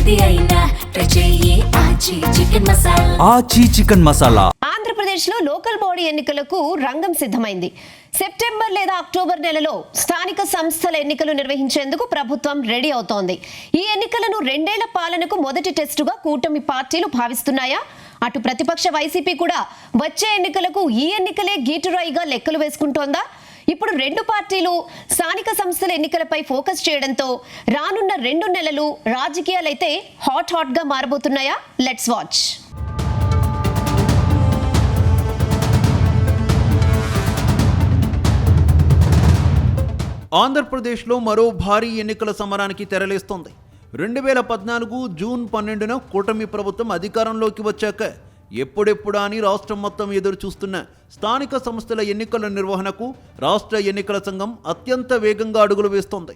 ఏది అయినా ట్రై చెయ్యి ఆచి చికెన్ మసాలా. ఆంధ్రప్రదేశ్లో లోకల్ బాడీ ఎన్నికలకు రంగం సిద్ధమైంది. సెప్టెంబర్ లేదా అక్టోబర్ నెలలో స్థానిక సంస్థల ఎన్నికలు నిర్వహించేందుకు ప్రభుత్వం రెడీ అవుతోంది. ఈ ఎన్నికలను 2 ఏళ్ల పాలనకు మొదటి టెస్టుగా కూటమి పార్టీలు భావిస్తున్నాయా? అటు ప్రతిపక్ష వైసీపీ కూడా వచ్చే ఎన్నికలకు ఈ ఎన్నికలే గీటురాయిగా లెక్కలు వేసుకుంటోందా? ఇప్పుడు 2 పార్టీలు స్థానిక సంస్థల ఎన్నికలపై ఫోకస్ చేయడంతో రానున్న 2 నెలలు రాజకీయాలైతే హాట్ గా మారబోతున్నాయా? Let's watch. ఆంధ్రప్రదేశ్లో మరో భారీ ఎన్నికల సమరానికి తెరలేస్తోంది. 2014 జూన్ 12న కూటమి ప్రభుత్వం అధికారంలోకి వచ్చాక ఎప్పుడెప్పుడా అని రాష్ట్రం మొత్తం ఎదురు చూస్తున్న స్థానిక సంస్థల ఎన్నికల నిర్వహణకు రాష్ట్ర ఎన్నికల సంఘం అత్యంత వేగంగా అడుగులు వేస్తోంది.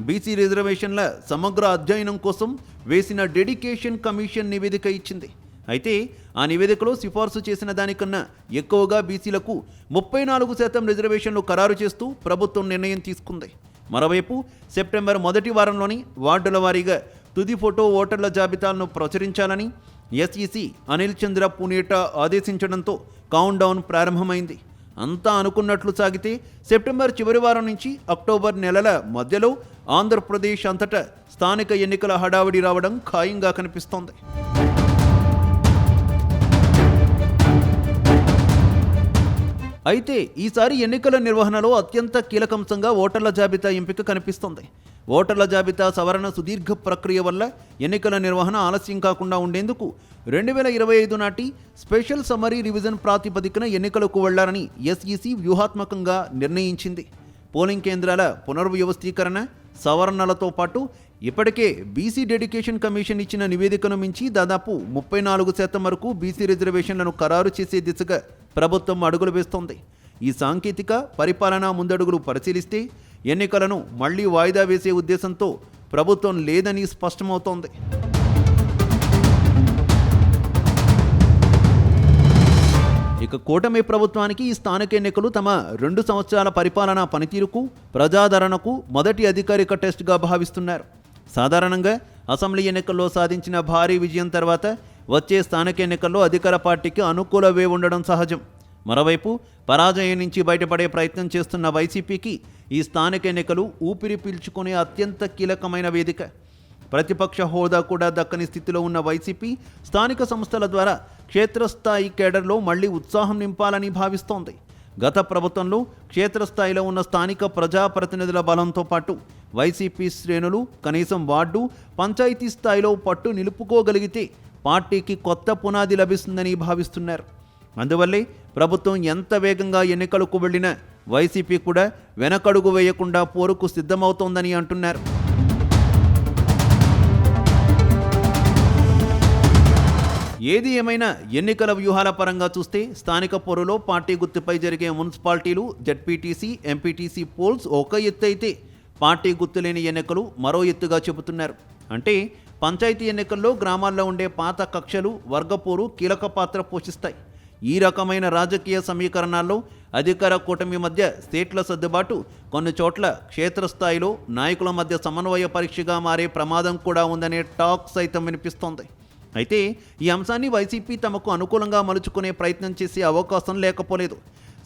బీసీ రిజర్వేషన్ల సమగ్ర అధ్యయనం కోసం వేసిన డెడికేషన్ కమిషన్ నివేదిక ఇచ్చింది. అయితే ఆ నివేదికలో సిఫార్సు చేసిన దానికన్నా ఎక్కువగా బీసీలకు 34% రిజర్వేషన్లు ఖరారు చేస్తూ ప్రభుత్వం నిర్ణయం తీసుకుంది. మరోవైపు సెప్టెంబర్ మొదటి వారంలోని వార్డుల వారీగా తుది ఫోటో ఓటర్ల జాబితాలను ప్రచురించాలని SEC Anil Chandra Punetha ఆదేశించడంతో count down ప్రారంభమైంది. అంతా అనుకున్నట్లు సాగితే సెప్టెంబర్ చివరి వారం నుంచి అక్టోబర్ నెలల మధ్యలో ఆంధ్రప్రదేశ్ అంతటా స్థానిక ఎన్నికల హడావిడి రావడం ఖాయంగా కనిపిస్తోంది. అయితే ఈసారి ఎన్నికల నిర్వహణలో అత్యంత కీలకంశంగా ఓటర్ల జాబితా ఎంపిక కనిపిస్తోంది. ఓటర్ల జాబితా సవరణ సుదీర్ఘ ప్రక్రియ వల్ల ఎన్నికల నిర్వహణ ఆలస్యం కాకుండా ఉండేందుకు 2025 నాటి స్పెషల్ సమరీ రివిజన్ ప్రాతిపదికన ఎన్నికలకు వెళ్లాలని ఎస్ఈసి వ్యూహాత్మకంగా నిర్ణయించింది. పోలింగ్ కేంద్రాల పునర్వ్యవస్థీకరణ, సవరణలతో పాటు ఇప్పటికే బీసీ డెడికేషన్ కమిషన్ ఇచ్చిన నివేదికను మించి దాదాపు 34% వరకు బీసీ రిజర్వేషన్లను ఖరారు చేసే దిశగా ప్రభుత్వం అడుగులు వేస్తోంది. ఈ సాంకేతిక పరిపాలనా ముందడుగులు పరిశీలిస్తే ఎన్నికలను మళ్లీ వాయిదా వేసే ఉద్దేశంతో ప్రభుత్వం లేదని స్పష్టమవుతోంది. ఇక కూటమి ప్రభుత్వానికి ఈ స్థానిక ఎన్నికలు తమ 2 సంవత్సరాల పరిపాలనా పనితీరుకు, ప్రజాదరణకు మొదటి అధికారిక టెస్ట్గా భావిస్తున్నారు. సాధారణంగా అసెంబ్లీ ఎన్నికల్లో సాధించిన భారీ విజయం తర్వాత వచ్చే స్థానిక ఎన్నికల్లో అధికార పార్టీకి అనుకూల వేవ్ ఉండడం సహజం. మరోవైపు పరాజయం నుంచి బయటపడే ప్రయత్నం చేస్తున్న వైసీపీకి ఈ స్థానిక ఎన్నికలు ఊపిరి పీల్చుకునే అత్యంత కీలకమైన వేదిక. ప్రతిపక్ష హోదా కూడా దక్కని స్థితిలో ఉన్న వైసీపీ స్థానిక సంస్థల ద్వారా క్షేత్రస్థాయి కేడర్లో మళ్లీ ఉత్సాహం నింపాలని భావిస్తోంది. గత ప్రభుత్వంలో క్షేత్రస్థాయిలో ఉన్న స్థానిక ప్రజాప్రతినిధుల బలంతో పాటు వైసీపీ శ్రేణులు కనీసం వార్డు, పంచాయతీ స్థాయిలో పట్టు నిలుపుకోగలిగితే పార్టీకి కొత్త పునాది లభిస్తుందని భావిస్తున్నారు. అందువల్లే ప్రభుత్వం ఎంత వేగంగా ఎన్నికలకు వెళ్లినా వైసీపీ కూడా వెనకడుగు వేయకుండా పోరుకు సిద్ధమవుతోందని అంటున్నారు. ఏది ఏమైనా ఎన్నికల వ్యూహాల పరంగా చూస్తే స్థానిక పోరులో పార్టీ గుర్తుపై జరిగే మున్సిపాలిటీలు, జడ్పీటీసీ, ఎంపీటీసీ పోల్స్ ఒక ఎత్తు అయితే పార్టీ గుర్తులేని ఎన్నికలు మరో ఎత్తుగా చెబుతున్నారు. అంటే పంచాయతీ ఎన్నికల్లో గ్రామాల్లో ఉండే పాత కక్షలు, వర్గపోరు కీలక పాత్ర పోషిస్తాయి. ఈ రకమైన రాజకీయ సమీకరణాల్లో అధికార కూటమి మధ్య సీట్ల సర్దుబాటు కొన్ని చోట్ల క్షేత్రస్థాయిలో నాయకుల మధ్య సమన్వయ పరీక్షగా మారే ప్రమాదం కూడా ఉందనే టాక్ సైతం వినిపిస్తోంది. అయితే ఈ అంశాన్ని వైసీపీ తమకు అనుకూలంగా మలుచుకునే ప్రయత్నం చేసే అవకాశం లేకపోలేదు.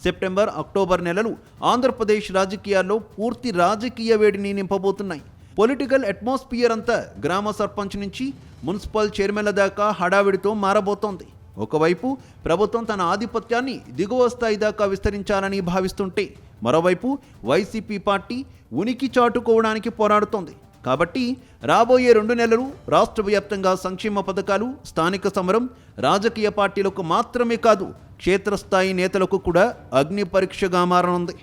సెప్టెంబర్, అక్టోబర్ నెలలు ఆంధ్రప్రదేశ్ రాజకీయాల్లో పూర్తి రాజకీయ వేడిని నింపబోతున్నాయి. పొలిటికల్ అట్మాస్ఫియర్ అంతా గ్రామ సర్పంచ్ నుంచి మున్సిపల్ చైర్మన్ల దాకా హడావిడితో మారబోతోంది. ఒకవైపు ప్రభుత్వం తన ఆధిపత్యాన్ని దిగువ స్థాయి దాకా విస్తరించాలని భావిస్తుంటే మరోవైపు వైసీపీ పార్టీ ఉనికి చాటుకోవడానికి పోరాడుతోంది. కాబట్టి రాబోయే 2 నెలలు రాష్ట్ర వ్యాప్తంగా సంక్షేమ పథకాలు, స్థానిక సమరం రాజకీయ పార్టీలకు మాత్రమే కాదు క్షేత్రస్థాయి నేతలకు కూడా అగ్ని పరీక్షగా మారనుంది.